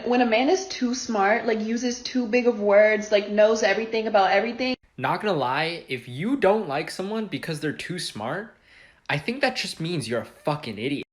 when a man is too smart, like uses too big of words, like knows everything about everything. Not gonna lie, if you don't like someone because they're too smart, I think that just means you're a fucking idiot.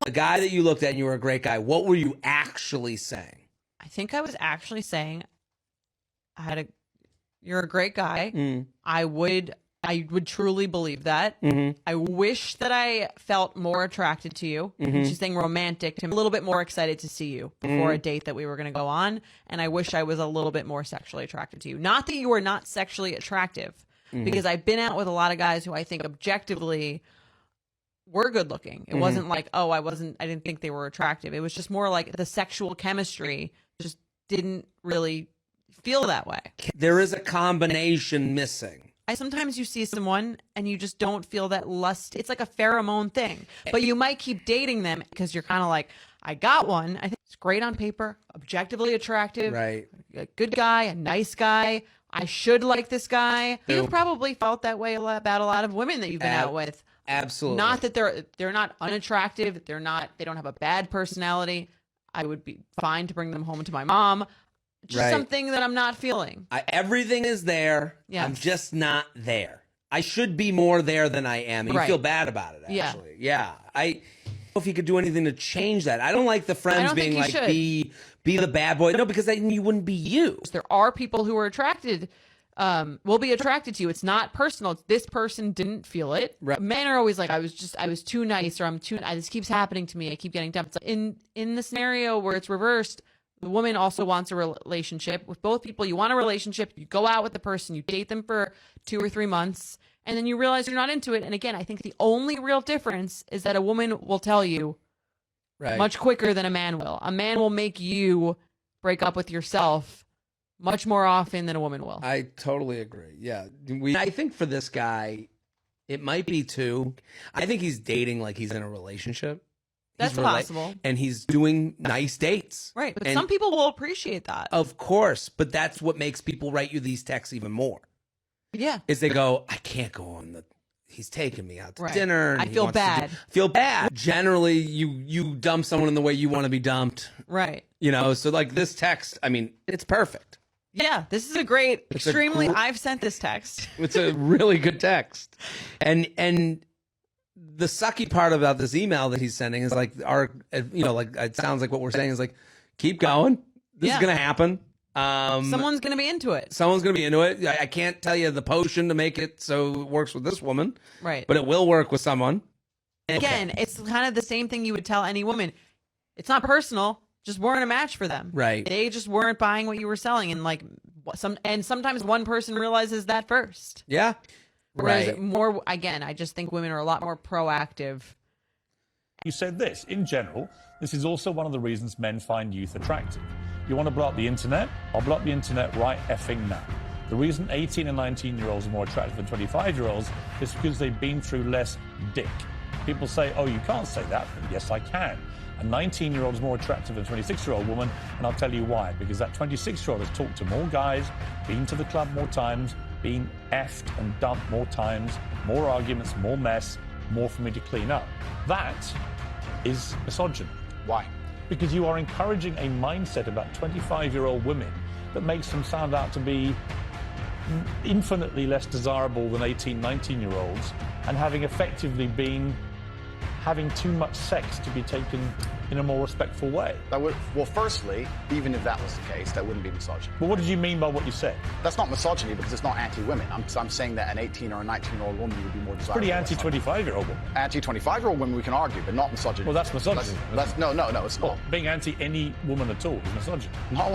The guy that you looked at and you were a great guy, what were you actually saying? I think I was actually saying, you're a great guy. I would truly believe that. I wish that I felt more attracted to you. She's saying romantic. I'm a little bit more excited to see you before a date that we were going to go on. And I wish I was a little bit more sexually attracted to you. Not that you were not sexually attractive, because I've been out with a lot of guys who I think objectively were good looking. It wasn't like, oh, I didn't think they were attractive. It was just more like the sexual chemistry just didn't really feel that way. There is a combination missing. Sometimes you see someone and you just don't feel that lust. It's like a pheromone thing, but you might keep dating them because you're kind of like, I got one. I think it's great on paper, objectively attractive, right? A good guy, a nice guy. I should like this guy. You've probably felt that way about a lot of women that you've been out with. Absolutely. Not that they're not unattractive. They don't have a bad personality. I would be fine to bring them home to my mom. Just something that I'm not feeling. Everything is there. Yes. I'm just not there. I should be more there than I am. And you feel bad about it, actually. Yeah. I don't know if you could do anything to change that. I don't like the friends being like, be the bad boy. No, because then you wouldn't be you. There are people who are attracted, will be attracted to you. It's not personal. This person didn't feel it. Right. Men are always like, I was too nice, or this keeps happening to me. I keep getting dumped. In the scenario where it's reversed, the woman also wants a relationship with both people. You want a relationship. You go out with the person. You date them for 2 or 3 months, and then you realize you're not into it. And again, I think the only real difference is that a woman will tell you much quicker than a man will. A man will make you break up with yourself much more often than a woman will. I totally agree. Yeah. I think for this guy, it might be too. I think he's dating like he's in a relationship. That's possible. And he's doing nice dates. Right. But some people will appreciate that. Of course. But that's what makes people write you these texts even more. Yeah. Is they go, I can't go on he's taking me out to dinner. And I feel bad. Feel bad. Generally, you dump someone in the way you want to be dumped. Right. You know, so like this text, I mean, it's perfect. Yeah, this is a great, I've sent this text. It's a really good text. And the sucky part about this email that he's sending is like it sounds like what we're saying is like, keep going. This is going to happen. Someone's going to be into it. Someone's going to be into it. I can't tell you the potion to make it so it works with this woman. Right. But it will work with someone. Again, it's kind of the same thing you would tell any woman. It's not personal. Just weren't a match for them. Right. They just weren't buying what you were selling. And sometimes one person realizes that first. Yeah. Whereas right. I just think women are a lot more proactive. You said this, in general, this is also one of the reasons men find youth attractive. You want to blow up the internet? I'll blow up the internet right effing now. The reason 18 and 19-year-olds are more attractive than 25-year-olds is because they've been through less dick. People say, oh, you can't say that. But yes, I can. A 19-year-old is more attractive than a 26-year-old woman, and I'll tell you why. Because that 26-year-old has talked to more guys, been to the club more times, been effed and dumped more times, more arguments, more mess, more for me to clean up. That is misogyny. Why? Because you are encouraging a mindset about 25-year-old women that makes them sound out to be infinitely less desirable than 18, 19-year-olds, and having effectively been having too much sex to be taken in a more respectful way. Well, firstly, even if that was the case, that wouldn't be misogyny. Well, what did you mean by what you said? That's not misogyny because it's not anti-women. I'm saying that an 18 or a 19-year-old woman would be more desirable. Pretty anti-25-year-old woman. Anti-25-year-old women we can argue, but not misogyny. Well, that's misogyny. No, it's not. Being anti any woman at all is misogyny. Not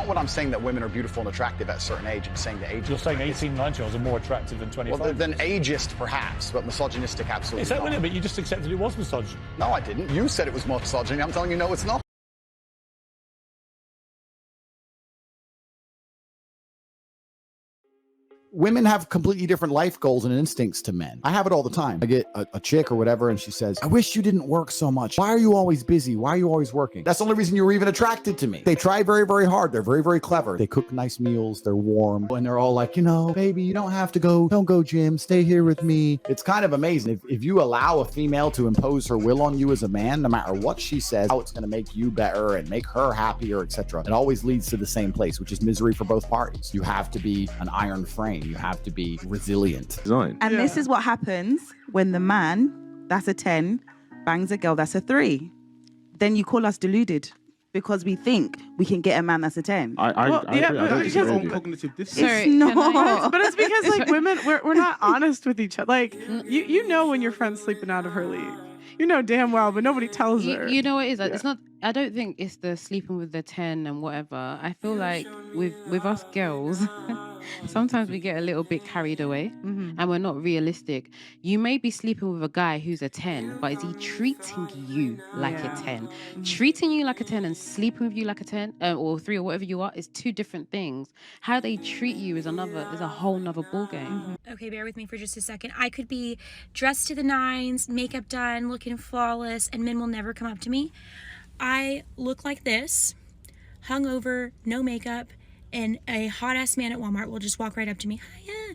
when I'm saying that women are beautiful and attractive at a certain age. I'm saying that age. You're saying 18, 19-year-olds are more attractive than 25. Well, than ageist, perhaps, but misogynistic, absolutely. Is that not. But you just accepted it was misogyny. No, I didn't. You said it was misogyny. I'm telling you, no, it's not. women have completely different life goals and instincts to men. I have it all the time. I get a chick or whatever, and she says, I wish you didn't work so much. Why are you always busy? Why are you always working? That's the only reason you were even attracted to me. They try very, very hard. They're very, very clever. They cook nice meals. They're warm. And they're all like, baby, you don't have to go. Don't go, Jim. Stay here with me. It's kind of amazing. If you allow a female to impose her will on you as a man, no matter what she says, how it's going to make you better and make her happier, etc., it always leads to the same place, which is misery for both parties. You have to be an iron frame. You have to be resilient. And this is what happens when the man, that's a 10, bangs a girl that's a 3. Then you call us deluded because we think we can get a man that's a 10. I don't disagree. Cognitive dissonance. It's not. But it's because like women, we're not honest with each other. Like you know when your friend's sleeping out of her league. You know damn well, but nobody tells her. You know what it is? It's not. I don't think it's the sleeping with the 10 and whatever. I feel like with us girls, sometimes we get a little bit carried away and we're not realistic. You may be sleeping with a guy who's a 10, but is he treating you like a 10? Treating you like a 10 and sleeping with you like a 10 or 3 or whatever you are is 2 different things. How they treat you is a whole nother ballgame. Okay, bear with me for just a second. I could be dressed to the nines, makeup done, looking flawless, and men will never come up to me. I look like this, hungover, no makeup, and a hot-ass man at Walmart will just walk right up to me. Hi,